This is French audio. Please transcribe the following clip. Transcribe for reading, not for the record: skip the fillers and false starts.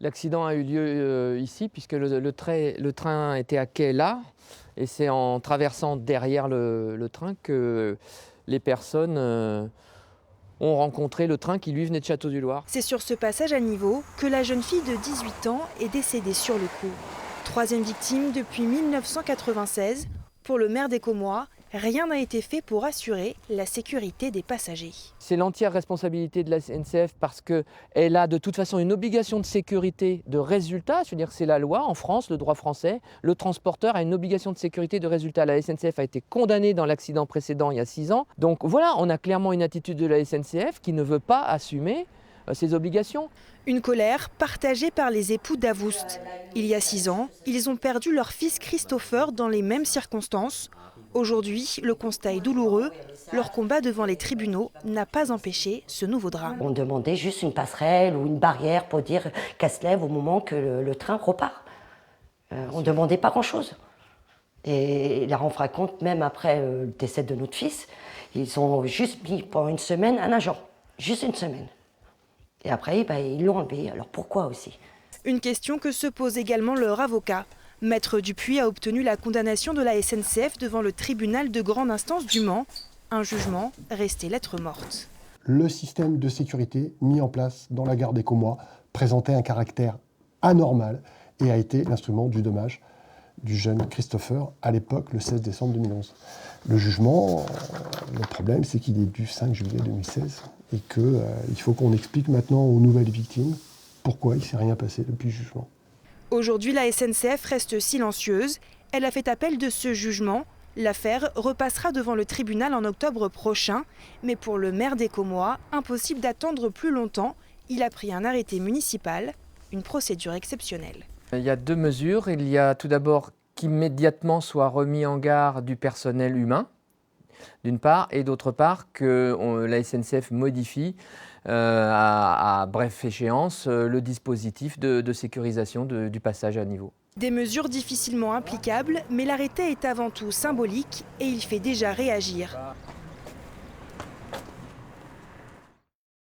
L'accident a eu lieu ici, puisque le train était à quai là, et c'est en traversant derrière le train que les personnes ont rencontré le train qui lui venait de Château-du-Loir. C'est sur ce passage à niveau que la jeune fille de 18 ans est décédée sur le coup. Troisième victime depuis 1996. Pour le maire des Commois, rien n'a été fait pour assurer la sécurité des passagers. C'est l'entière responsabilité de la SNCF parce qu'elle a de toute façon une obligation de sécurité de résultat, c'est-à-dire que c'est la loi en France, le droit français. Le transporteur a une obligation de sécurité de résultat. La SNCF a été condamnée dans l'accident précédent il y a 6 ans. Donc voilà, on a clairement une attitude de la SNCF qui ne veut pas assumer ses obligations. Une colère partagée par les époux Davoust. Il y a 6 ans, ils ont perdu leur fils Christopher dans les mêmes circonstances. Aujourd'hui, le constat est douloureux. Leur combat devant les tribunaux n'a pas empêché ce nouveau drame. On demandait juste une passerelle ou une barrière pour dire qu'elle se lève au moment que le train repart. On ne demandait pas grand-chose. Et la rend compte, même après le décès de notre fils, ils ont juste mis pendant une semaine un agent. Juste une semaine. Et après, ils l'ont enlevé. Alors pourquoi aussi? Une question que se pose également leur avocat. Maître Dupuis a obtenu la condamnation de la SNCF devant le tribunal de grande instance du Mans. Un jugement resté lettre morte. Le système de sécurité mis en place dans la gare des Commois présentait un caractère anormal et a été l'instrument du dommage du jeune Christopher, à l'époque, le 16 décembre 2011. Le jugement, le problème, c'est qu'il est du 5 juillet 2016 et qu'il faut qu'on explique maintenant aux nouvelles victimes pourquoi il ne s'est rien passé depuis le jugement. Aujourd'hui, la SNCF reste silencieuse. Elle a fait appel de ce jugement. L'affaire repassera devant le tribunal en octobre prochain. Mais pour le maire des Commois, impossible d'attendre plus longtemps. Il a pris un arrêté municipal, une procédure exceptionnelle. Il y a 2 mesures. Il y a tout d'abord qu'immédiatement soit remis en gare du personnel humain, d'une part, et d'autre part que la SNCF modifie à brève échéance le dispositif de sécurisation du passage à niveau. Des mesures difficilement applicables, mais l'arrêté est avant tout symbolique et il fait déjà réagir.